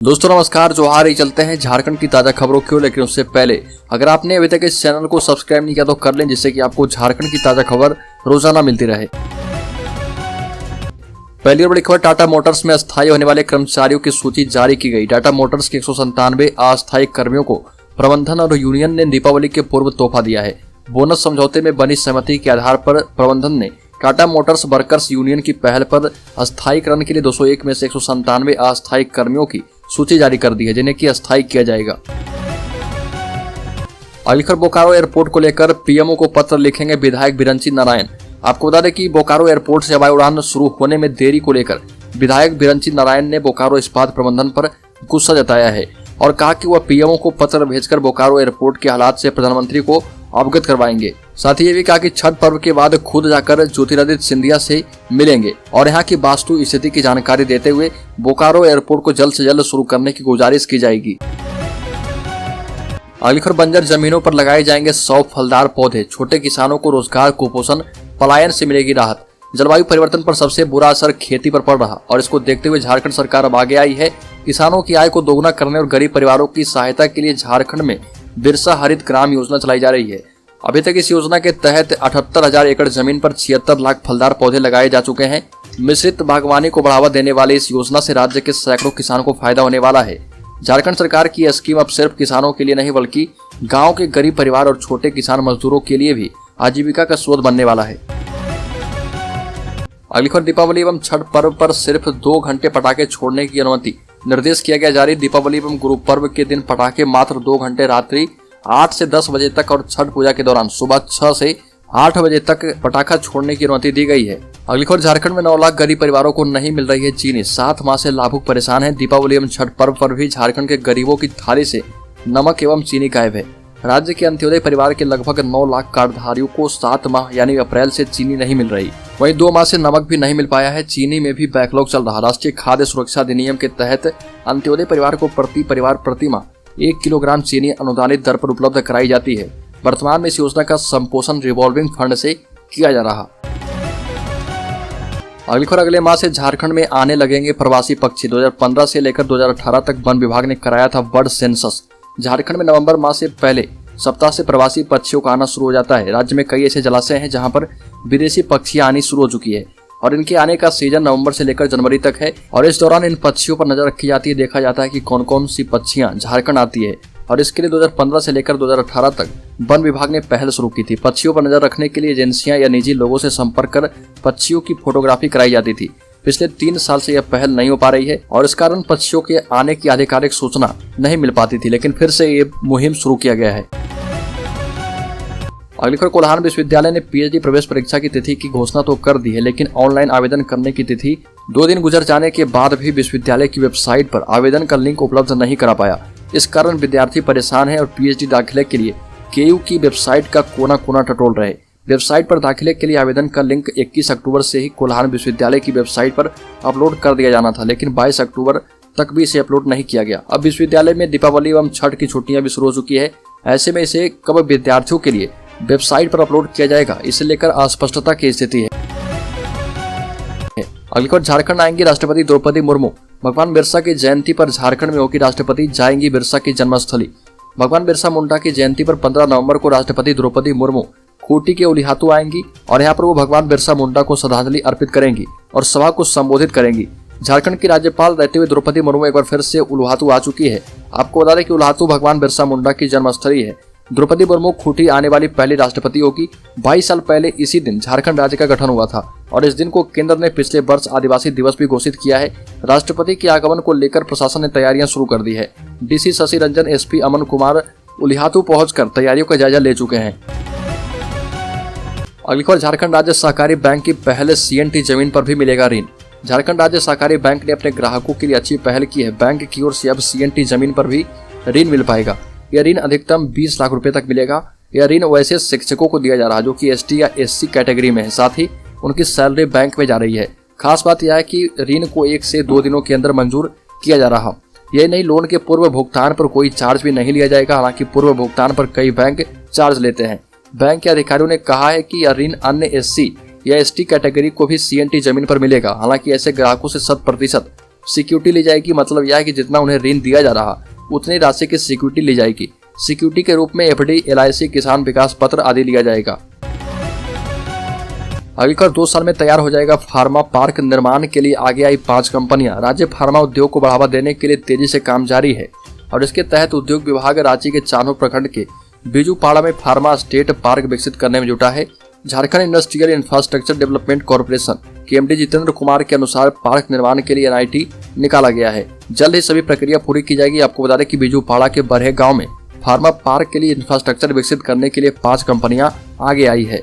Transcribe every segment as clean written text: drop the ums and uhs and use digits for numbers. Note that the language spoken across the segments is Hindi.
दोस्तों नमस्कार, जोहार। ही चलते हैं झारखंड की ताजा खबरों की ओर, लेकिन उससे पहले अगर आपने अभी तक इस चैनल को सब्सक्राइब नहीं किया तो कर लें, जिससे कि आपको झारखंड की ताजा खबर रोजाना मिलती रहे। पहली और बड़ी खबर, टाटा मोटर्स में अस्थायी होने वाले कर्मचारियों की सूची जारी की गई। टाटा मोटर्स के 197 अस्थायी कर्मियों को प्रबंधन और यूनियन ने दीपावली के पूर्व तोहफा दिया है। बोनस समझौते में बनी सहमति के आधार पर प्रबंधन ने टाटा मोटर्स वर्कर्स यूनियन की पहल पर अस्थायीकरण के लिए 201 में से 197 अस्थायी कर्मियों की सूची जारी कर दी है, जिन्हें की अस्थायी किया जाएगा। अगली खबर, बोकारो एयरपोर्ट को लेकर पीएमओ को पत्र लिखेंगे विधायक बिरंची नारायण। आपको बता दें कि बोकारो एयरपोर्ट से हवाई उड़ान शुरू होने में देरी को लेकर विधायक बिरंची नारायण ने बोकारो इस्पात प्रबंधन पर गुस्सा जताया है और कहा कि वह पीएमओ को पत्र भेजकर बोकारो एयरपोर्ट के हालात से प्रधानमंत्री को अवगत करवाएंगे। साथ ही ये भी कहा कि छठ पर्व के बाद खुद जाकर ज्योतिरादित्य सिंधिया से मिलेंगे और यहाँ की वास्तु स्थिति की जानकारी देते हुए बोकारो एयरपोर्ट को जल्द से जल्द शुरू करने की गुजारिश की जाएगी। अगली खबर, बंजर जमीनों पर लगाए जाएंगे 100 फलदार पौधे, छोटे किसानों को रोजगार, कुपोषण, पलायन से मिलेगी राहत। जलवायु परिवर्तन पर सबसे बुरा असर खेती पर पड़ रहा और इसको देखते हुए झारखंड सरकार अब आगे आई है। किसानों की आय को दोगुना करने और गरीब परिवारों की सहायता के लिए झारखंड में बिरसा हरित ग्राम योजना चलाई जा रही है। अभी तक इस योजना के तहत 78,000 एकड़ जमीन पर 76 लाख फलदार पौधे लगाए जा चुके हैं। मिश्रित बागवानी को बढ़ावा देने वाले इस योजना से राज्य के सैकड़ों किसानों को फायदा होने वाला है। झारखंड सरकार की यह स्कीम अब सिर्फ किसानों के लिए नहीं बल्कि गाँव के गरीब परिवार और छोटे किसान मजदूरों के लिए भी आजीविका का स्रोत बनने वाला है। अगली खबर, दीपावली एवं छठ पर्व पर सिर्फ 2 घंटे पटाखे छोड़ने की अनुमति, निर्देश किया गया जारी। दीपावली एवं गुरु पर्व के दिन पटाखे मात्र 2 घंटे रात्रि 8 से 10 बजे तक और छठ पूजा के दौरान सुबह 6 से 8 बजे तक पटाखा छोड़ने की अनुमति दी गई है। अगली खबर, झारखंड में 9 लाख गरीब परिवारों को नहीं मिल रही है चीनी, 7 माह से लाभुक परेशान है। दीपावली एवं छठ पर्व पर भी झारखंड के गरीबों की थाली से नमक एवं चीनी गायब है। राज्य के अंत्योदय परिवार के लगभग 9 लाख कार्डधारियों को 7 माह यानी अप्रैल से चीनी नहीं मिल रही। वहीं 2 माह से नमक भी नहीं मिल पाया है। चीनी में भी बैकलॉग चल रहा। राष्ट्रीय खाद्य सुरक्षा अधिनियम के तहत अंत्योदय परिवार को प्रति परिवार प्रति माह 1 किलोग्राम चीनी अनुदानित दर पर उपलब्ध कराई जाती है। वर्तमान में इस योजना का संपोषण रिवॉल्विंग फंड से किया जा रहा। अगली खबर, अगले माह से झारखंड में आने लगेंगे प्रवासी पक्षी। 2015 से लेकर 2018 तक वन विभाग ने कराया था बर्ड सेंसस। झारखंड में नवंबर माह से पहले सप्ताह से प्रवासी पक्षियों का आना शुरू हो जाता है। राज्य में कई ऐसे जलाशय हैं जहां पर विदेशी पक्षियां आनी शुरू हो चुकी है और इनके आने का सीजन नवंबर से लेकर जनवरी तक है और इस दौरान इन पक्षियों पर नजर रखी जाती है। देखा जाता है कि कौन कौन सी पक्षियां झारखंड आती है और इसके लिए 2015 से लेकर 2018 तक वन विभाग ने पहल शुरू की थी। पक्षियों पर नजर रखने के लिए एजेंसियां या निजी लोगों से संपर्क कर पक्षियों की फोटोग्राफी कराई जाती थी। पिछले 3 साल से यह पहल नहीं हो पा रही है और इस कारण पक्षियों के आने की आधिकारिक सूचना नहीं मिल पाती थी, लेकिन फिर से ये मुहिम शुरू किया गया है। अगली खबर, कोल्हान विश्वविद्यालय ने पीएचडी प्रवेश परीक्षा की तिथि की घोषणा तो कर दी है, लेकिन ऑनलाइन आवेदन करने की तिथि 2 दिन गुजर जाने के बाद भी विश्वविद्यालय की वेबसाइट पर आवेदन का लिंक उपलब्ध नहीं करा पाया। इस कारण विद्यार्थी परेशान है और पीएचडी दाखिले के लिए केयू की वेबसाइट का कोना कोना टटोल रहे। वेबसाइट पर दाखिले के लिए आवेदन का लिंक 21 अक्टूबर से ही कोल्हान विश्वविद्यालय की वेबसाइट पर अपलोड कर दिया जाना था, लेकिन 22 अक्टूबर तक भी इसे अपलोड नहीं किया गया। अब विश्वविद्यालय में दीपावली एवं छठ की छुट्टियां भी शुरू हो चुकी है। ऐसे में इसे कब विद्यार्थियों के लिए वेबसाइट पर अपलोड किया जाएगा, इसे लेकर अस्पष्टता की स्थिति है। अगली खबर, झारखंड आएंगी राष्ट्रपति द्रौपदी मुर्मू। भगवान बिरसा की जयंती पर झारखंड में होगी राष्ट्रपति जाएंगी बिरसा की जन्मस्थली। भगवान बिरसा मुंडा की जयंती पर 15 नवंबर को राष्ट्रपति द्रौपदी मुर्मू खूंटी के उलिहातू आएंगी और यहाँ पर वो भगवान बिरसा मुंडा को श्रद्धांजलि अर्पित करेंगी और सभा को संबोधित करेंगी। झारखंड की राज्यपाल रहते हुए द्रौपदी मुर्मू एक बार फिर से उलिहातू आ चुकी है। आपको बता दें कि उलिहातू भगवान बिरसा मुंडा की जन्मस्थली है। द्रौपदी मुर्मू खूंटी आने वाली पहली राष्ट्रपति होगी। 22 साल पहले इसी दिन झारखंड राज्य का गठन हुआ था और इस दिन को केंद्र ने पिछले वर्ष आदिवासी दिवस भी घोषित किया है। राष्ट्रपति के आगमन को लेकर प्रशासन ने तैयारियां शुरू कर दी है। डीसी शशि रंजन, एसपी अमन कुमार उलिहातू पहुंचकर तैयारियों का जायजा ले चुके हैं। अगली खबर, झारखंड राज्य सहकारी बैंक की पहले सीएनटी जमीन पर भी मिलेगा ऋण। झारखंड राज्य सहकारी बैंक ने अपने ग्राहकों के लिए अच्छी पहल की है। बैंक की ओर से अब सीएनटी जमीन पर भी ऋण मिल पाएगा। यह ऋण अधिकतम 20 लाख रुपए तक मिलेगा। यह ऋण वैसे शिक्षकों को दिया जा रहा है जो कि एसटी या एससी कैटेगरी में है, साथ ही उनकी सैलरी बैंक में जा रही है। खास बात यह है कि ऋण को 1 से 2 दिनों के अंदर मंजूर किया जा रहा। यह नहीं, लोन के पूर्व भुगतान पर कोई चार्ज भी नहीं लिया जाएगा। हालांकि पूर्व भुगतान पर कई बैंक चार्ज लेते हैं। बैंक के अधिकारियों ने कहा है कि यह ऋण अन्य एससी या एसटी कैटेगरी को भी सीएनटी जमीन पर मिलेगा। हालांकि ऐसे ग्राहकों से 100% सिक्योरिटी ली जाएगी, मतलब यह है कि जितना उन्हें ऋण दिया जा रहा उतनी राशि की सिक्योरिटी ली जाएगी। सिक्योरिटी के रूप में एफडी, LIC, किसान विकास पत्र आदि लिया जाएगा। अगले 2 साल में तैयार हो जाएगा फार्मा पार्क। निर्माण के लिए आगे आई 5 कंपनियां। राज्य फार्मा उद्योग को बढ़ावा देने के लिए तेजी से काम जारी है और इसके तहत उद्योग विभाग रांची के चान्हो प्रखंड के बीजूपाड़ा में फार्मा स्टेट पार्क विकसित करने में जुटा है। Jharkhand industrial infrastructure development corporation के MD जितेंद्र कुमार के अनुसार पार्क निर्माण के लिए NIT निकाला गया है। जल्द ही सभी प्रक्रिया पूरी की जाएगी। आपको बता दें कि बीजूपाड़ा के बरहे गांव में फार्मा पार्क के लिए इंफ्रास्ट्रक्चर विकसित करने के लिए 5 कंपनियां आगे आई है।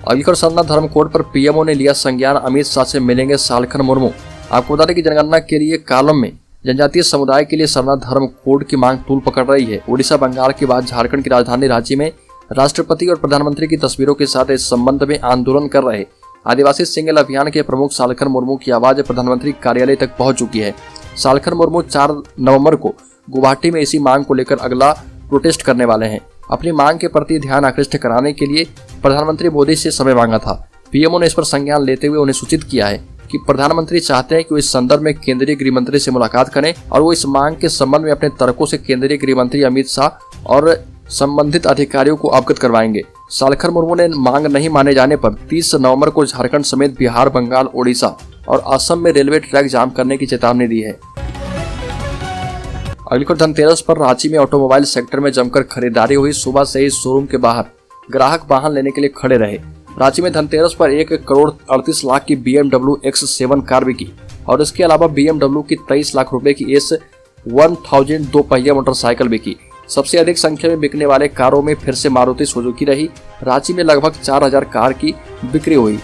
अगली सरना धर्म कोड पर PMO ने लिया संज्ञान। अमित शाह से मिलेंगे सालखन मुर्मू। आपको बता दें कि जनगणना के लिए कॉलम में जनजातीय समुदाय के लिए सरना धर्म कोड की मांग तूल पकड़ रही है। उड़ीसा, बंगाल के बाद झारखंड की राजधानी रांची में राष्ट्रपति और प्रधानमंत्री की तस्वीरों के साथ इस संबंध में आंदोलन कर रहे आदिवासी सिंगल अभियान के प्रमुख सालखन मुर्मू की आवाज प्रधानमंत्री कार्यालय तक पहुंच चुकी है। सालखन मुर्मू 4 नवंबर को गुवाहाटी में इसी मांग को लेकर अगला प्रोटेस्ट करने वाले हैं। अपनी मांग के प्रति ध्यान आकृष्ट कराने के लिए प्रधानमंत्री मोदी से समय मांगा था। PMO ने इस पर संज्ञान लेते हुए उन्हें सूचित किया है कि प्रधानमंत्री चाहते हैं कि वो इस संदर्भ में केंद्रीय गृह मंत्री से मुलाकात करें और वो इस मांग के संबंध में अपने तर्कों से केंद्रीय गृह मंत्री अमित शाह और संबंधित अधिकारियों को अवगत करवाएंगे। सालखन मुर्मू ने मांग नहीं माने जाने पर 30 नवंबर को झारखंड समेत बिहार, बंगाल, ओडिशा और असम में रेलवे ट्रैक जाम करने की चेतावनी दी है। अगली धनतेरस पर रांची में ऑटोमोबाइल सेक्टर में जमकर खरीदारी हुई। सुबह से ही शोरूम के बाहर ग्राहक वाहन लेने के लिए खड़े रहे। रांची में धनतेरस पर 1,38,00,000 की BMW X7 कार बिकी और इसके अलावा BMW की 23 लाख रुपए की S1000 2 पहिया मोटरसाइकिल बिकी। सबसे अधिक संख्या में बिकने वाले कारों में फिर से मारुति सुजुकी रही। रांची में लगभग 4000 कार की बिक्री हुई।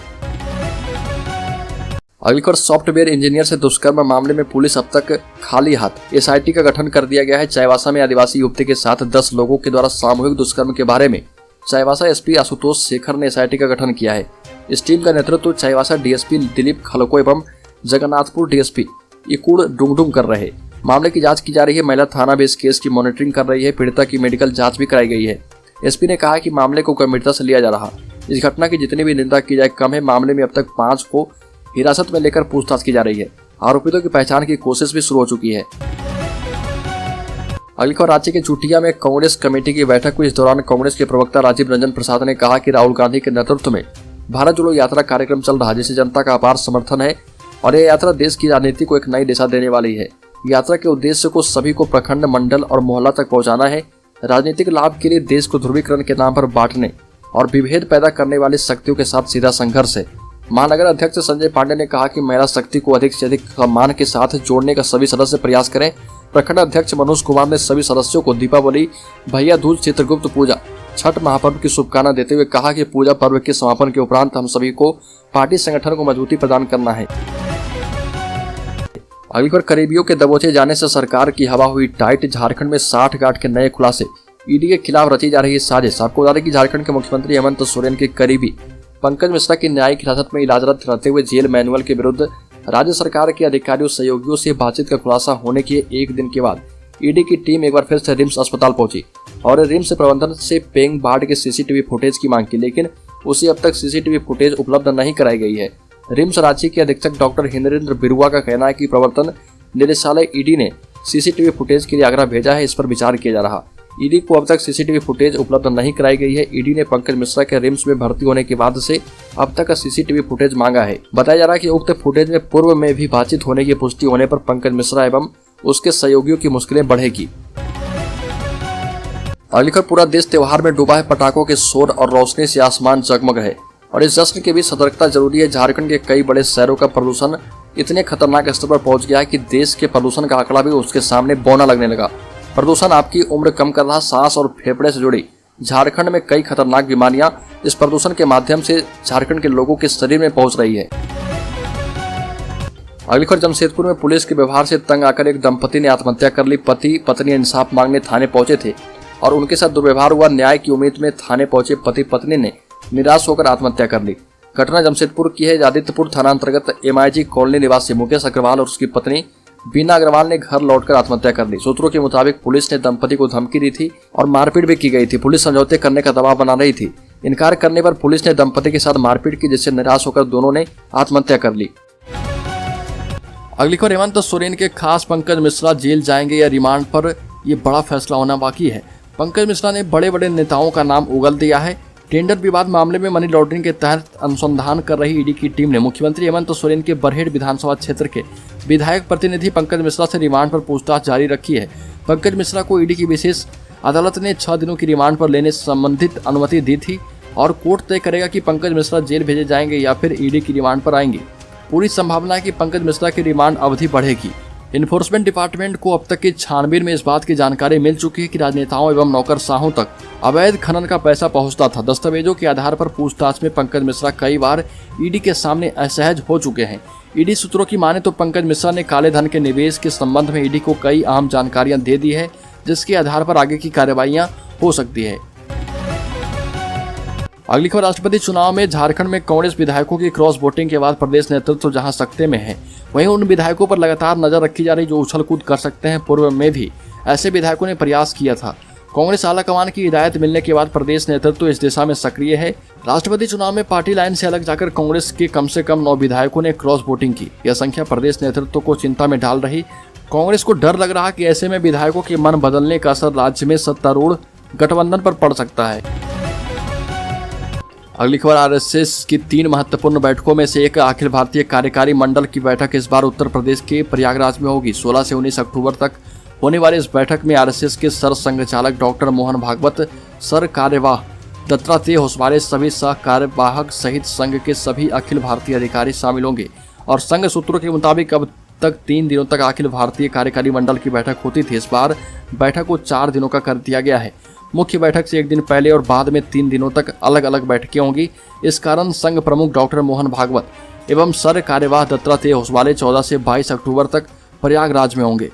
अगली खबर, सॉफ्टवेयर इंजीनियर से दुष्कर्म मामले में पुलिस अब तक खाली हाथ। SIT का गठन कर दिया गया है। चाईबासा में आदिवासी युवती के साथ 10 लोगों के द्वारा सामूहिक दुष्कर्म के बारे में चाईबासा SP आशुतोष शेखर ने SIT का गठन किया है। इस टीम का नेतृत्व चाईबासा DSP दिलीप खलको एवं जगन्नाथपुर DSP इकुड़ डुंगडुंग कर रहे। मामले की जांच की जा रही है। महिला थाना भी इस केस की मॉनिटरिंग कर रही है। पीड़िता की मेडिकल जांच भी कराई गई है। SP ने कहा कि मामले को गंभीरता से लिया जा रहा। इस घटना की जितनी भी निंदा की जाए कम है। मामले में अब तक 5 को हिरासत में लेकर पूछताछ की जा रही है। आरोपितों की पहचान की कोशिश भी शुरू हो चुकी है। अगली खबर, रांची के चुटिया में कांग्रेस कमेटी की बैठक हुई। इस दौरान कांग्रेस के प्रवक्ता राजीव रंजन प्रसाद ने कहा कि राहुल गांधी के नेतृत्व में भारत जोड़ो यात्रा कार्यक्रम चल रहा है, जिसे जनता का अपार समर्थन है और यह यात्रा देश की राजनीति को एक नई दिशा देने वाली है। यात्रा के उद्देश्य को सभी को प्रखंड, मंडल और मोहल्ला तक पहुंचाना है। राजनीतिक लाभ के लिए देश को ध्रुवीकरण के नाम पर बांटने और विभेद पैदा करने वाली शक्तियों के साथ सीधा संघर्ष है। महानगर अध्यक्ष संजय पांडे ने कहा कि महिला शक्ति को अधिक से अधिक सम्मान के साथ जोड़ने का सभी सदस्य प्रयास करें। प्रखंड अध्यक्ष मनोज कुमार ने सभी सदस्यों को दीपावली, भैया दूज, चित्रगुप्त पूजा, छठ महापर्व की शुभकामना देते हुए कहा कि पूजा पर्व के समापन के उपरांत हम सभी को पार्टी संगठन को मजबूती प्रदान करना है। अगली बार करीबियों के दबोचे जाने से सरकार की हवा हुई टाइट। झारखंड में 60 गांठ के नए खुलासे। ईडी के खिलाफ रची जा रही साजिश। आपको बता दें कि झारखंड के मुख्यमंत्री हेमंत सोरेन के करीबी पंकज मिश्रा की न्यायिक हिरासत में इलाजरत रहते हुए जेल मैनुअल के विरुद्ध राज्य सरकार के अधिकारियों सहयोगियों से बातचीत का खुलासा होने के 1 दिन के बाद ईडी की टीम एक बार फिर से रिम्स अस्पताल पहुंची और रिम्स प्रबंधन से पेंग बाढ़ के CCTV फुटेज की मांग की, लेकिन उसे अब तक CCTV फुटेज उपलब्ध नहीं कराई गई है। रिम्स रांची के अधीक्षक डॉक्टर हिंद्रेंद्र बिरुआ का कहना है कि प्रवर्तन निदेशालय ईडी ने CCTV फुटेज के लिए आग्रह भेजा है, इस पर विचार किया जा रहा। ईडी को अब तक CCTV फुटेज उपलब्ध नहीं कराई गई है। ईडी ने पंकज मिश्रा के रिम्स में भर्ती होने के बाद से अब तक CCTV फुटेज मांगा है। बताया जा रहा है कि उक्त फुटेज में पूर्व में भी बातचीत होने की पुष्टि होने पर पंकज मिश्रा एवं उसके सहयोगियों की मुश्किलें बढ़ेगी। अगली खबर, पूरा देश त्योहार में डूबा है। पटाखों के शोर और रोशनी से आसमान जगमग है और इस जश्न के बीच सतर्कता जरूरी है। झारखंड के कई बड़े शहरों का प्रदूषण इतने खतरनाक स्तर पर पहुंच गया है कि देश के प्रदूषण का आंकड़ा भी उसके सामने बौना लगने लगा। प्रदूषण आपकी उम्र कम कर रहा। सांस और फेफड़े से जुड़ी झारखंड में कई खतरनाक बीमारियां इस प्रदूषण के माध्यम से झारखंड के लोगों के शरीर में पहुंच रही है। अगली खबर, जमशेदपुर में पुलिस के व्यवहार से तंग आकर एक दंपति ने आत्महत्या कर ली। पति पत्नी इंसाफ मांगने थाने पहुंचे थे और उनके साथ दुर्व्यवहार हुआ। न्याय की उम्मीद में थाने पहुंचे पति पत्नी ने निराश होकर आत्महत्या कर ली। घटना जमशेदपुर की है। आदित्यपुर थाना अंतर्गत MIG कॉलोनी निवासी मुकेश अग्रवाल और उसकी पत्नी बीना अग्रवाल ने घर लौटकर आत्महत्या कर ली। सूत्रों के मुताबिक पुलिस ने दंपति को धमकी दी थी और मारपीट भी की गई थी। पुलिस समझौते करने का दबाव बना रही थी। इनकार करने पर पुलिस ने दंपति के साथ मारपीट की, जिससे निराश होकर दोनों ने आत्महत्या कर ली। अगली खबर, हेमंत सोरेन के खास पंकज मिश्रा जेल जाएंगे या रिमांड पर, ये बड़ा फैसला होना बाकी है। पंकज मिश्रा ने बड़े बड़े नेताओं का नाम उगल दिया है। टेंडर विवाद मामले में मनी लॉन्ड्रिंग के तहत अनुसंधान कर रही ईडी की टीम ने मुख्यमंत्री हेमंत सोरेन के बरहेट विधानसभा क्षेत्र के विधायक प्रतिनिधि पंकज मिश्रा से रिमांड पर पूछताछ जारी रखी है। पंकज मिश्रा को ईडी की विशेष अदालत ने 6 दिनों की रिमांड पर लेने संबंधित अनुमति दी थी और कोर्ट तय करेगा कि पंकज मिश्रा जेल भेजे जाएंगे या फिर ईडी की रिमांड पर आएंगे। पूरी संभावना है कि पंकज मिश्रा की रिमांड अवधि बढ़ेगी। इन्फोर्समेंट डिपार्टमेंट को अब तक की छानबीन में इस बात की जानकारी मिल चुकी है कि राजनेताओं एवं नौकरशाहों तक अवैध खनन का पैसा पहुंचता था। दस्तावेजों के आधार पर पूछताछ में पंकज मिश्रा कई बार ईडी के सामने असहज हो चुके हैं। ईडी सूत्रों की माने तो पंकज मिश्रा ने काले धन के निवेश के संबंध में ईडी को कई अहम जानकारियां दे दी है, जिसके आधार पर आगे की कार्रवाइयां हो सकती है। अगली खबर, राष्ट्रपति चुनाव में झारखंड में कांग्रेस विधायकों की क्रॉस वोटिंग के बाद प्रदेश नेतृत्व जहां सकते में है, वहीं उन विधायकों पर लगातार नजर रखी जा रही जो उछल कूद कर सकते हैं। पूर्व में भी ऐसे विधायकों ने प्रयास किया था। कांग्रेस आलाकमान की हिदायत मिलने के बाद प्रदेश नेतृत्व इस दिशा में सक्रिय है। राष्ट्रपति चुनाव में पार्टी लाइन से अलग जाकर कांग्रेस के कम से कम 9 विधायकों ने क्रॉस वोटिंग की। यह संख्या प्रदेश नेतृत्व को चिंता में डाल रही। कांग्रेस को डर लग रहा कि ऐसे में विधायकों के मन बदलने का असर राज्य में सत्तारूढ़ गठबंधन पर पड़ सकता है। अगली खबर, आरएसएस की 3 महत्वपूर्ण बैठकों में से एक अखिल भारतीय कार्यकारी मंडल की बैठक इस बार उत्तर प्रदेश के प्रयागराज में होगी। 16 से 19 अक्टूबर तक होने वाली इस बैठक में आरएसएस के सर संघचालक डॉक्टर मोहन भागवत, सर कार्यवाह दत्तात्रेय होसवाले, सभी सह कार्यवाहक सहित संघ के सभी अखिल भारतीय अधिकारी शामिल होंगे। और संघ सूत्रों के मुताबिक अब तक 3 दिनों तक अखिल भारतीय कार्यकारी मंडल की बैठक होती थी। इस बार बैठक को 4 दिनों का कर दिया गया है। मुख्य बैठक से 1 दिन पहले और बाद में 3 दिनों तक अलग अलग बैठकें होंगी। इस कारण संघ प्रमुख डॉक्टर मोहन भागवत एवं सर कार्यवाह दत्तात्रेय होसवाले 14 से 22 अक्टूबर तक प्रयागराज में होंगे।